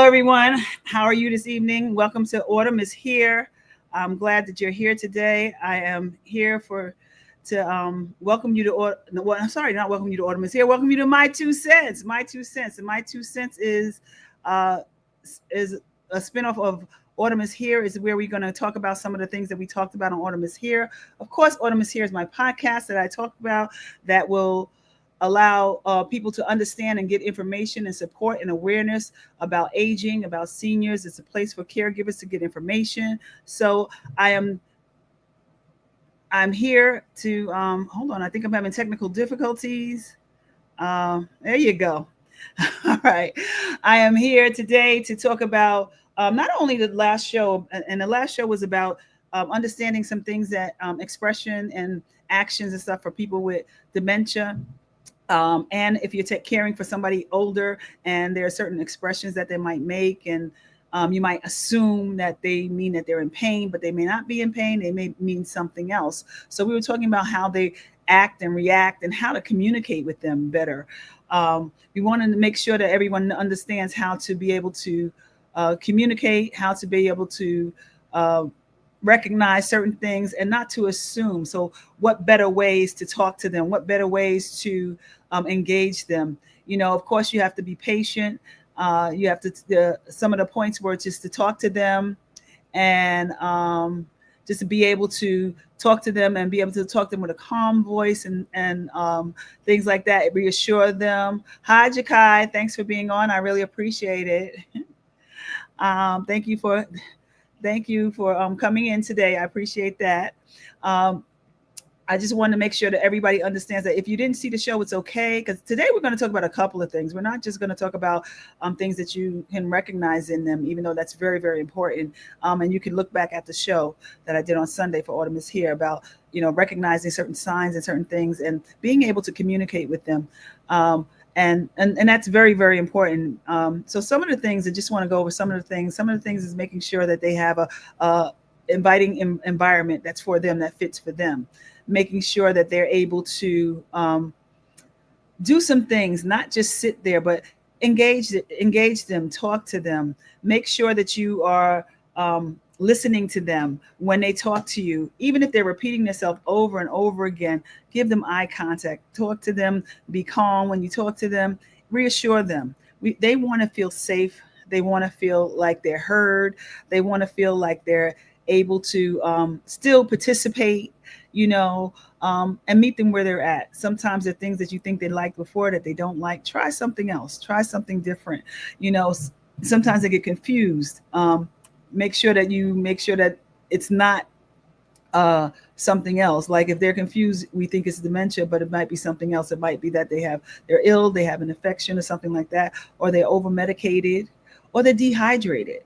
Hello, everyone. How are you this evening? Welcome to Autumn is Here. I'm glad that you're here today. I am here to welcome you to well, I'm sorry, not welcome you to Autumn is Here. Welcome you to My Two Cents. My Two Cents, and My Two Cents uh, is a spinoff of Autumn is Here. Is where we're going to talk about some of the things that we talked about on Autumn is Here. Of course, Autumn is Here is my podcast that I talk about that will allow people to understand and get information and support and awareness about aging, about seniors. It's a place for caregivers to get information. So I am I'm here to hold on. I think I'm having technical difficulties. There you go. All right. I am here today to talk about not only the last show, and the last show was about understanding some things that expression and actions and stuff for people with dementia. And if you're caring for somebody older and there are certain expressions that they might make, and you might assume that they mean that they're in pain, but they may not be in pain. They may mean something else. So we were talking about how they act and react and how to communicate with them better. We wanted to make sure that everyone understands how to be able to communicate, how to be able to recognize certain things and not to assume. So what better ways to talk to them? What better ways to engage them? You know, of course, you have to be patient. You have to, some of the points were just to talk to them and just to be able to talk to them and be able to talk to them with a calm voice and things like that. Reassure them. Hi, Jakai. Thanks for being on. I really appreciate it. Thank you for coming in today. I appreciate that. I just want to make sure that everybody understands that if you didn't see the show, it's okay. Because today we're going to talk about a couple of things. We're not just going to talk about things that you can recognize in them, even though that's very, very important. And you can look back at the show that I did on Sunday for Autumn is Here about, recognizing certain signs and certain things and being able to communicate with them. And that's very, very important. So some of the things I just want to go over some of the things is making sure that they have a inviting environment that's for them, that fits for them, making sure that they're able to do some things, not just sit there, but engage them, talk to them, make sure that you are listening to them when they talk to you, even if they're repeating themselves over and over again. Give them eye contact, talk to them, be calm when you talk to them, reassure them. They want to feel safe. They want to feel like they're heard. They want to feel like they're able to still participate, and meet them where they're at. Sometimes the things that you think they liked before that they don't like, try something else, try something different. Sometimes they get confused. Make sure that it's not something else. Like if they're confused, we think it's dementia, but it might be something else. It might be that they're ill, they have an infection or something like that, or they're over medicated, or they're dehydrated.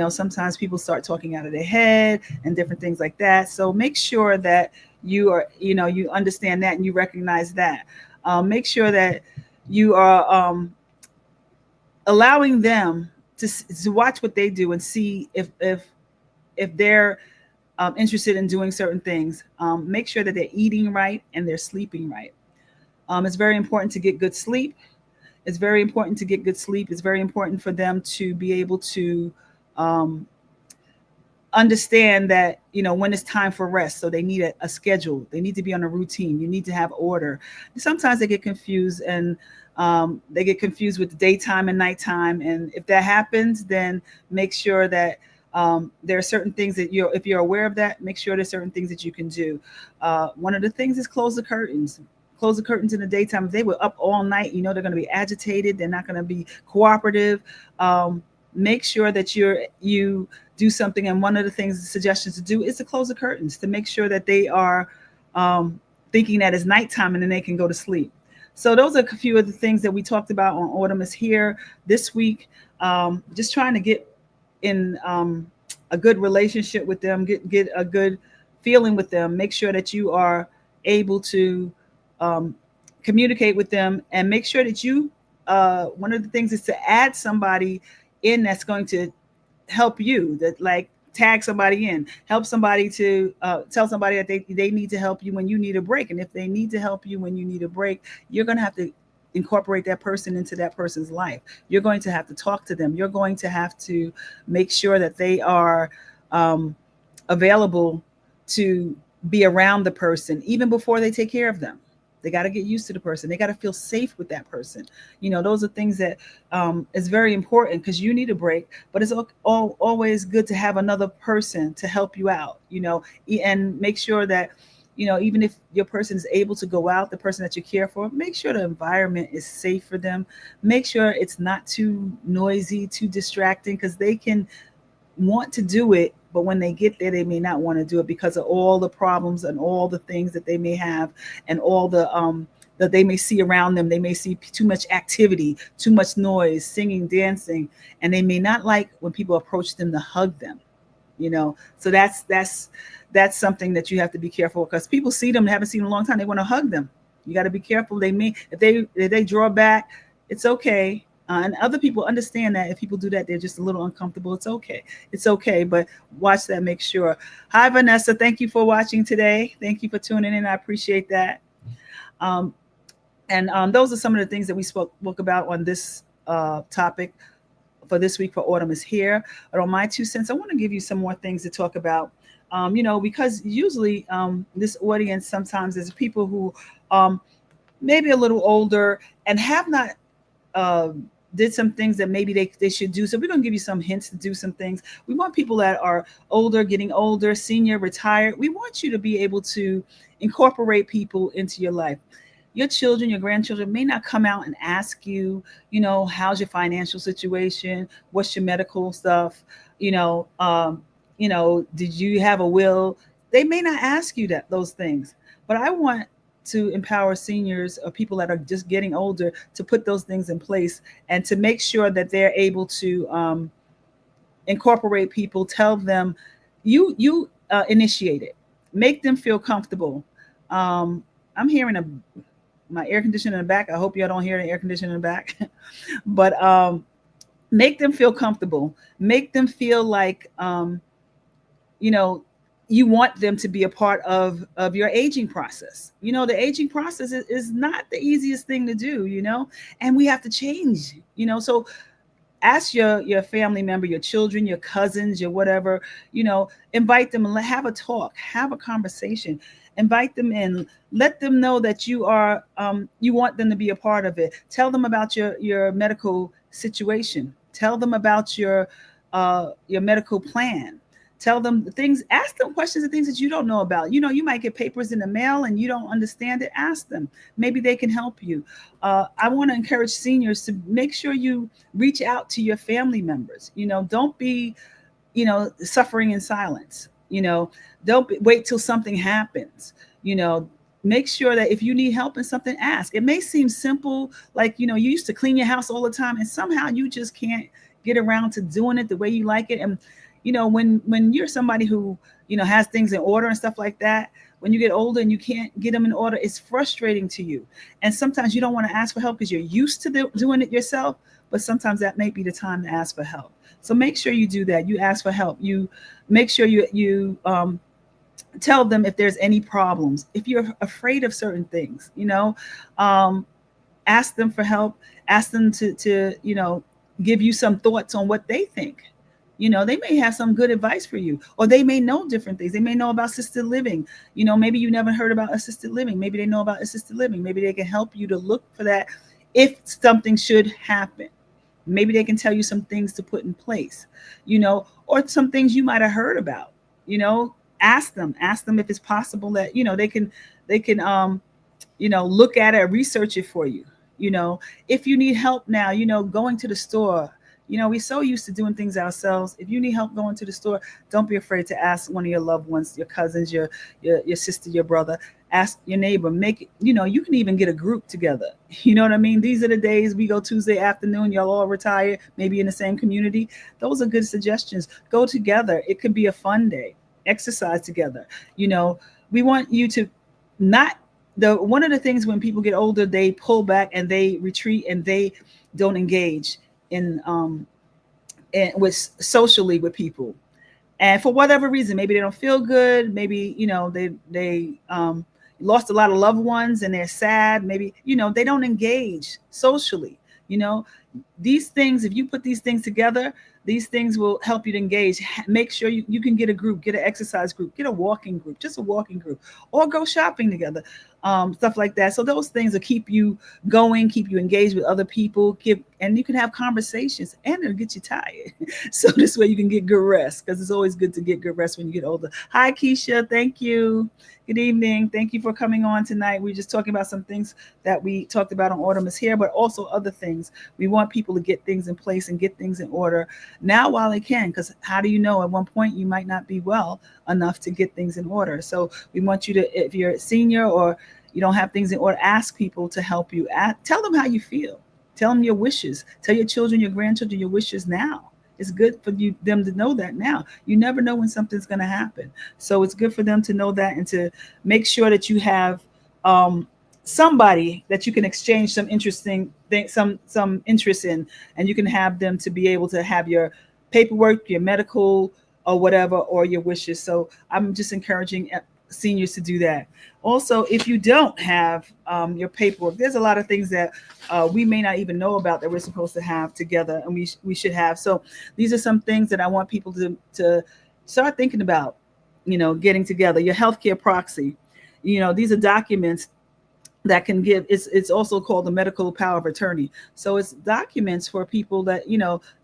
Sometimes people start talking out of their head and different things like that. So make sure that you understand that and you recognize that. Make sure that you are allowing them to watch what they do and see if they're interested in doing certain things. Make sure that they're eating right and they're sleeping right. It's very important to get good sleep. It's very important for them to be able to understand that, when it's time for rest. So they need a schedule. They need to be on a routine. You need to have order. Sometimes they get confused and they get confused with the daytime and nighttime. And if that happens, then make sure that there are certain things that if you're aware of that, make sure there's certain things that you can do. One of the things is close the curtains. Close the curtains in the daytime. If they were up all night, they're going to be agitated. They're not going to be cooperative. Make sure that you do something. And one of the suggestions to do is to close the curtains, to make sure that they are thinking that it's nighttime and then they can go to sleep. So those are a few of the things that we talked about on Autumn is Here this week. Just trying to get in a good relationship with them, get a good feeling with them. Make sure that you are able to communicate with them, and make sure that you one of the things is to add somebody in that's going to help you, that like tag somebody in, help somebody to tell somebody that they need to help you when you need a break. And if they need to help you when you need a break, you're going to have to incorporate that person into that person's life. You're going to have to talk to them. You're going to have to make sure that they are um, available to be around the person even before they take care of them. They got to get used to the person. They got to feel safe with that person. Those are things that is very important, because you need a break, but it's always good to have another person to help you out, and make sure that, even if your person is able to go out, the person that you care for, make sure the environment is safe for them. Make sure it's not too noisy, too distracting, because they can want to do it, but when they get there, they may not want to do it because of all the problems and all the things that they may have, and all the that they may see around them. They may see too much activity, too much noise, singing, dancing, and they may not like when people approach them to hug them. So that's something that you have to be careful, because people see them, they haven't seen them in a long time, they want to hug them. You got to be careful. They may, if they draw back, it's okay. And other people understand that if people do that, they're just a little uncomfortable. It's okay. It's okay. But watch that. Make sure. Hi, Vanessa. Thank you for watching today. Thank you for tuning in. I appreciate that. And those are some of the things that we spoke about on this topic for this week for Autumn is Here. But on my 2 cents, I want to give you some more things to talk about. Because usually this audience sometimes is people who maybe a little older and have not did some things that maybe they should do. So we're going to give you some hints to do some things. We want people that are older, getting older, senior, retired. We want you to be able to incorporate people into your life. Your children, your grandchildren may not come out and ask you, how's your financial situation? What's your medical stuff? Did you have a will? They may not ask you those things, but I want to empower seniors or people that are just getting older to put those things in place and to make sure that they're able to incorporate people. Tell them, you initiate it, make them feel comfortable. I'm hearing my air conditioner in the back. I hope y'all don't hear the air conditioner in the back. But make them feel comfortable. Make them feel like you want them to be a part of your aging process. The aging process is not the easiest thing to do, and we have to change, so ask your family member, your children, your cousins, your whatever, invite them and have a talk, have a conversation, invite them in, let them know that you want them to be a part of it. Tell them about your medical situation. Tell them about your medical plan. Tell them things, ask them questions and things that you don't know about. You might get papers in the mail and you don't understand it. Ask them. Maybe they can help you. I want to encourage seniors to make sure you reach out to your family members. Don't be, suffering in silence. Don't wait till something happens. Make sure that if you need help in something, ask. It may seem simple, like, you used to clean your house all the time and somehow you just can't get around to doing it the way you like it. And when you're somebody who, has things in order and stuff like that, when you get older and you can't get them in order, it's frustrating to you. And sometimes you don't want to ask for help because you're used to doing it yourself, but sometimes that may be the time to ask for help. So make sure you do that. You ask for help. You make sure you tell them if there's any problems. If you're afraid of certain things, ask them for help. Ask them to give you some thoughts on what they think. They may have some good advice for you, or they may know different things. They may know about assisted living. Maybe you never heard about assisted living. Maybe they know about assisted living. Maybe they can help you to look for that if something should happen. Maybe they can tell you some things to put in place, or some things you might have heard about. Ask them if it's possible that, they can look at it or research it for you. If you need help now, going to the store, we're so used to doing things ourselves. If you need help going to the store, don't be afraid to ask one of your loved ones, your cousins, your sister, your brother. Ask your neighbor. You can even get a group together. You know what I mean? These are the days we go Tuesday afternoon. Y'all all retire, maybe in the same community. Those are good suggestions. Go together. It could be a fun day. Exercise together. We want you to one of the things when people get older, they pull back and they retreat and they don't engage in with socially with people, and for whatever reason, maybe they don't feel good, maybe they lost a lot of loved ones and they're sad, maybe, they don't engage socially. you know these things, if you put these things together, these things will help you to engage. Make sure you can get a group, get an exercise group, get a walking group, just a walking group, or go shopping together, stuff like that. So those things will keep you going, keep you engaged with other people, and you can have conversations, and it'll get you tired. So this way you can get good rest, because it's always good to get good rest when you get older. Hi, Keisha. Thank you. Good evening. Thank you for coming on tonight. We're just talking about some things that we talked about on Autumn is Here, but also other things. We want people to get things in place and get things in order now while they can, because how do you know at one point you might not be well enough to get things in order? So we want you to, if you're a senior or you don't have things in order, ask people to help you. Tell them how you feel. Tell them your wishes. Tell your children, your grandchildren, your wishes now. It's good for them to know that now. You never know when something's going to happen. So it's good for them to know that, and to make sure that you have somebody that you can exchange some interesting things, some interest in, and you can have them to be able to have your paperwork, your medical or whatever, or your wishes. So I'm just encouraging seniors to do that. Also, if you don't have your paperwork, there's a lot of things that we may not even know about that we're supposed to have together, and we should have. So these are some things that I want people to start thinking about, getting together. Your healthcare proxy, these are documents that can give, it's also called the medical power of attorney. So it's documents for people that,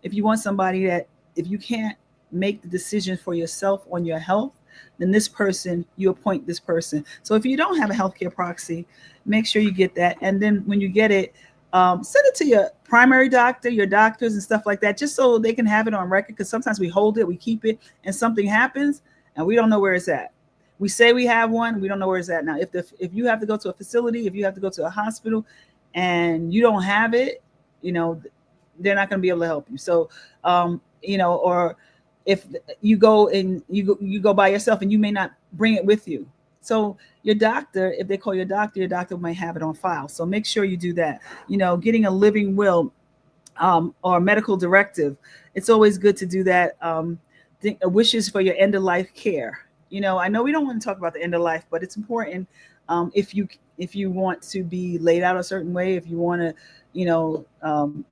if you want somebody that, if you can't make the decision for yourself on your health, then this person, you appoint this person. So if you don't have a healthcare proxy, make sure you get that. And then when you get it, send it to your primary doctor, your doctors and stuff like that, just so they can have it on record. Because sometimes we hold it, we keep it, and something happens and we don't know where it's at. We say we have one, we don't know where it's at. Now, if you have to go to a facility, if you have to go to a hospital and you don't have it, they're not going to be able to help you. So, or if you go and you go by yourself and you may not bring it with you. So your doctor, if they call your doctor might have it on file. So make sure you do that. Getting a living will or a medical directive. It's always good to do that. Wishes for your end of life care. I know we don't want to talk about the end of life, but it's important. If you want to be laid out a certain way, if you want to,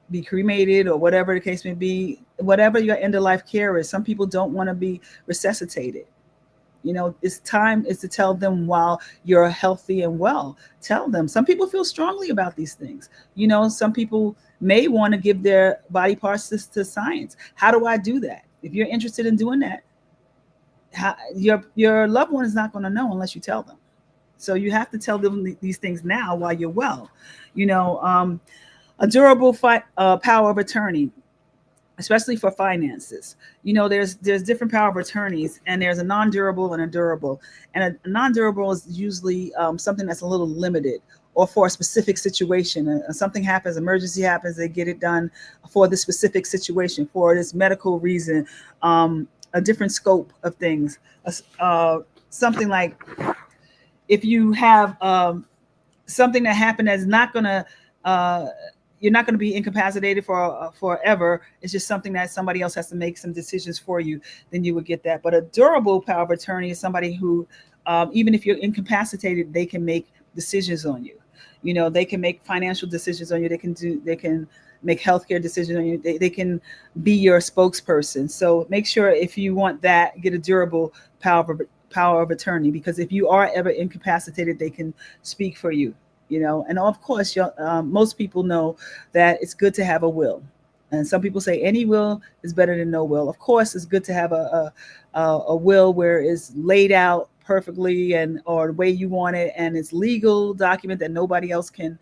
be cremated or whatever the case may be, whatever your end of life care is. Some people don't want to be resuscitated. It's time is to tell them while you're healthy and well. Tell them. Some people feel strongly about these things. Some people may want to give their body parts to science. How do I do that? If you're interested in doing that, your loved one is not going to know unless you tell them. So you have to tell them these things now while you're well. A durable power of attorney, especially for finances. There's different power of attorneys, and there's a non-durable and a durable. And a non-durable is usually something that's a little limited, or for a specific situation. Something happens, emergency happens, they get it done for the specific situation, for this medical reason, a different scope of things. Something like if you have something that happened that's not going to, you're not going to be incapacitated for forever. It's just something that somebody else has to make some decisions for you. Then you would get that. But a durable power of attorney is somebody who, even if you're incapacitated, they can make decisions on you. They can make financial decisions on you. They can make healthcare decisions on you. They can be your spokesperson. So make sure, if you want that, get a durable power of attorney, because if you are ever incapacitated, they can speak for you. And of course, most people know that it's good to have a will. And some people say any will is better than no will. Of course, it's good to have a will where it's laid out perfectly or the way you want it, and it's legal document that nobody else can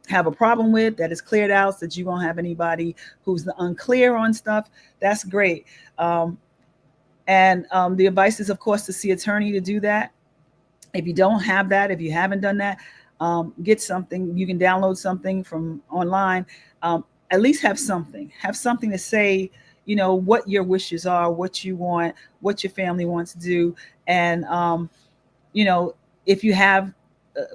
have a problem with, that is cleared out, so that you won't have anybody who's unclear on stuff. That's great. And the advice is, of course, to see attorney to do that. If you don't have that, if you haven't done that, get something. You can download something from online. At least have something to say, what your wishes are, what you want, what your family wants to do. And, if you have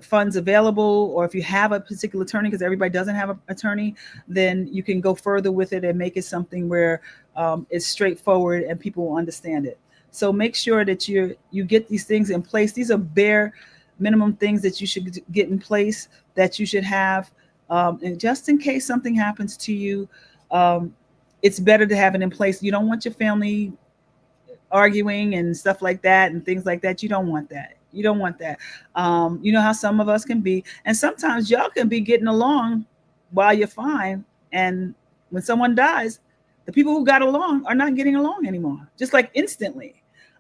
funds available, or if you have a particular attorney, because everybody doesn't have an attorney, then you can go further with it and make it something where it's straightforward and people will understand it. So make sure that you get these things in place. These are bare minimum things that you should get in place, that you should have, and just in case something happens to you, um, it's better to have it in place. You don't want your family arguing and stuff like that and things like that. You don't want that. You don't want that. You know how some of us can be, and sometimes y'all can be getting along while you're fine, and when someone dies, the people who got along are not getting along anymore, just like instantly.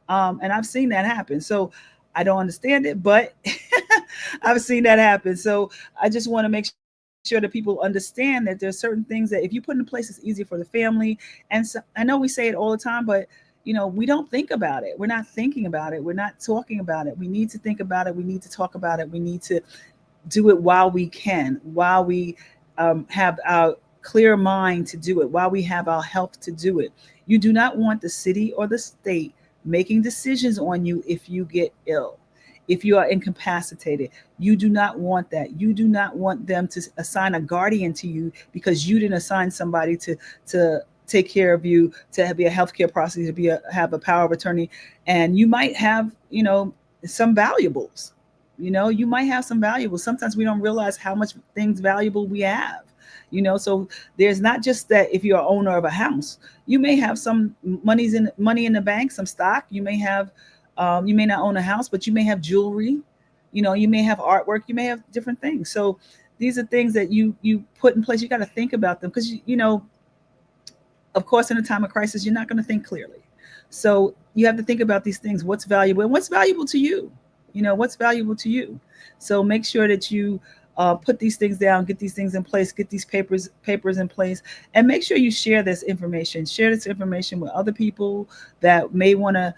And I've seen that happen. So I don't understand it, but I've seen that happen. So I just want to make sure that people understand that there's certain things that if you put into place, it's easier for the family. And so, I know we say it all the time, but we don't think about it. We're not thinking about it. We're not talking about it. We need to think about it. We need to talk about it. We need to do it while we can, while we have our clear mind to do it, while we have our health to do it. You do not want the city or the state making decisions on you if you get ill, if you are incapacitated. You do not want that. You do not want them to assign a guardian to you because you didn't assign somebody to take care of you, to be a healthcare process, to have a power of attorney. And you might have, some valuables. You might have some valuables. Sometimes we don't realize how much things valuable we have. So there's not just that if you're an owner of a house, you may have some money in the bank, some stock. You may have, you may not own a house, but you may have jewelry. You may have artwork. You may have different things. So these are things that you put in place. You got to think about them because of course, in a time of crisis, you're not going to think clearly. So you have to think about these things. What's valuable and what's valuable to you? What's valuable to you? So make sure that you put these things down, get these things in place, get these papers in place, and make sure you share this information. Share this information with other people that may want to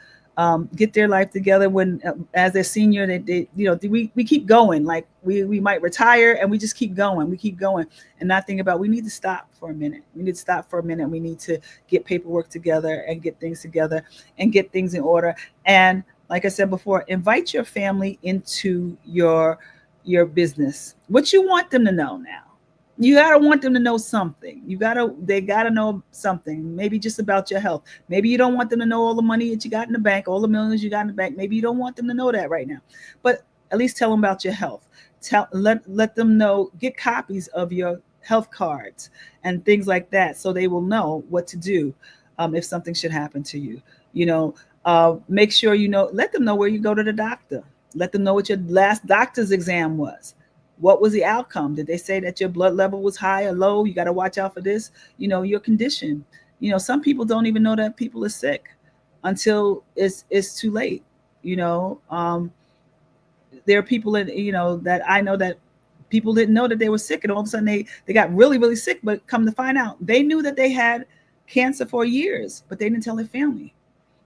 get their life together when, as a senior, we keep going. Like we might retire and we just keep going. We keep going and not think about, we need to stop for a minute. We need to stop for a minute. We need to get paperwork together and get things together and get things in order. And like I said before, invite your family into your business. What you want them to know now. You gotta want them to know something. They gotta know something. Maybe just about your health. Maybe you don't want them to know all the money that you got in the bank, all the millions you got in the bank. Maybe you don't want them to know that right now. But at least tell them about your health. Let them know. Get copies of your health cards and things like that, so they will know what to do if something should happen to you. Make sure let them know where you go to the doctor. Let them know what your last doctor's exam was. What was the outcome? Did they say that your blood level was high or low? You got to watch out for this, your condition. Some people don't even know that people are sick until it's too late. There are people that I know that people didn't know that they were sick, and all of a sudden they got really, really sick, but come to find out, they knew that they had cancer for years, but they didn't tell their family.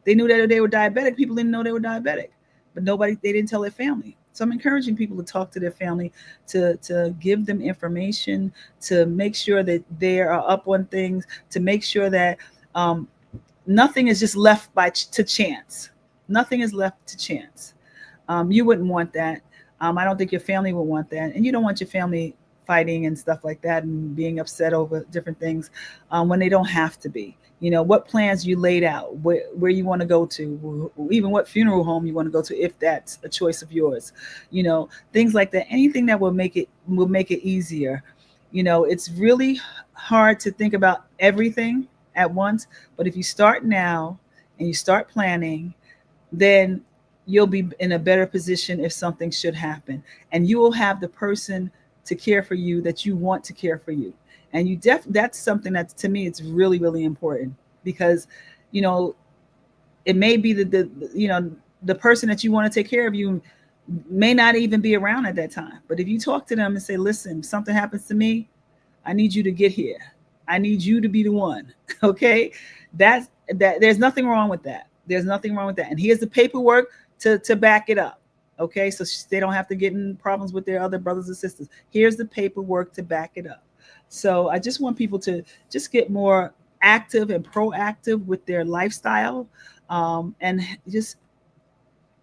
They knew that they were diabetic. People didn't know they were diabetic, but they didn't tell their family. So I'm encouraging people to talk to their family, to give them information, to make sure that they are up on things, to make sure that nothing is just left to chance. Nothing is left to chance. You wouldn't want that. I don't think your family would want that. And you don't want your family fighting and stuff like that and being upset over different things when they don't have to be. What plans you laid out, where you want to go to, even what funeral home you want to go to, if that's a choice of yours, things like that. Anything that will make it easier. It's really hard to think about everything at once, but if you start now and you start planning, then you'll be in a better position if something should happen, and you will have the person to care for you that you want to care for you. And that's something that, to me, it's really, really important, because, it may be the person that you want to take care of you may not even be around at that time. But if you talk to them and say, listen, if something happens to me, I need you to get here. I need you to be the one. Okay. There's nothing wrong with that. There's nothing wrong with that. And here's the paperwork to back it up. Okay. So they don't have to get in problems with their other brothers and sisters. Here's the paperwork to back it up. So I just want people to just get more active and proactive with their lifestyle, and just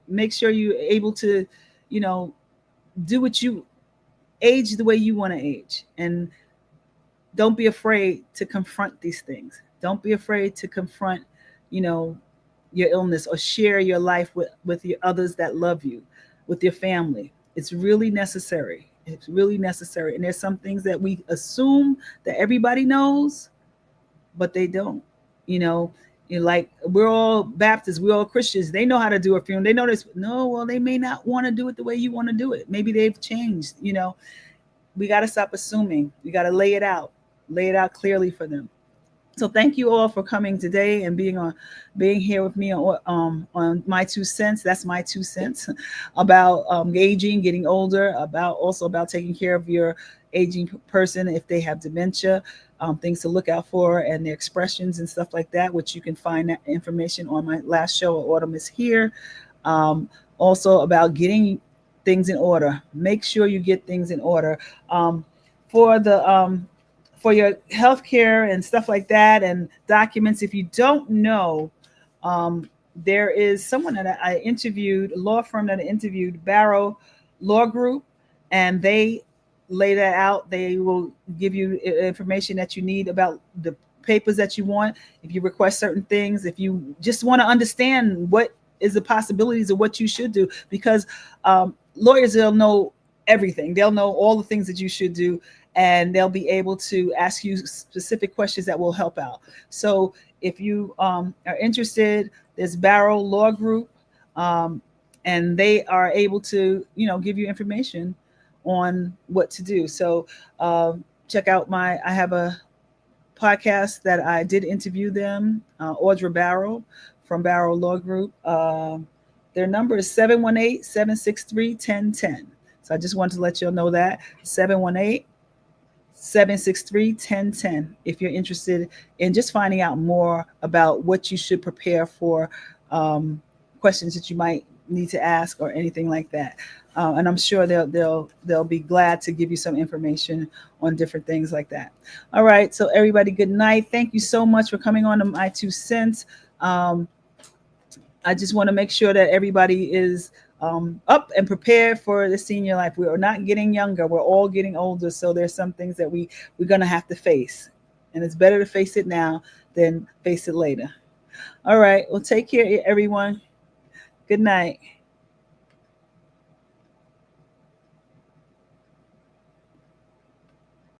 make sure you're able to, do what you age the way you want to age. And don't be afraid to confront these things. Don't be afraid to confront, your illness or share your life with your others that love you, with your family. It's really necessary. It's really necessary. And there's some things that we assume that everybody knows, but they don't. You know, like we're all Baptists, we're all Christians. They know how to do a funeral. They know this. No, well, they may not want to do it the way you want to do it. Maybe they've changed. You know, we got to stop assuming. We got to lay it out clearly for them. So thank you all for coming today and being here with me on my 2 cents. That's my 2 cents about aging, getting older, about taking care of your aging person if they have dementia, things to look out for, and their expressions and stuff like that, which you can find that information on my last show, Autumn is Here. Um, Also about getting things in order. Make sure you get things in order. For the for your healthcare and stuff like that, and documents. If you don't know, um, there is someone that I interviewed, a law firm that I interviewed, Barrow Law Group, and they lay that out. They will give you information that you need about the papers that you want. If you request certain things, if you just want to understand what is the possibilities of what you should do, because lawyers, they'll know everything. They'll know all the things that you should do, and they'll be able to ask you specific questions that will help out. So if you are interested, there's Barrow Law Group, um, and they are able to, give you information on what to do. So check out I have a podcast that I did interview them, Audra Barrow from Barrow Law Group. Their number is 718-763-1010. So I just wanted to let you all know that, 718-763-1010, if you're interested in just finding out more about what you should prepare for, questions that you might need to ask or anything like that. And I'm sure they'll be glad to give you some information on different things like that. All right, so everybody, good night. Thank you so much for coming on to my 2 cents. I just want to make sure that everybody is up and prepared for the senior life. We are not getting younger. We're all getting older. So there's some things that we're going to have to face. And it's better to face it now than face it later. All right. Well, take care, everyone. Good night.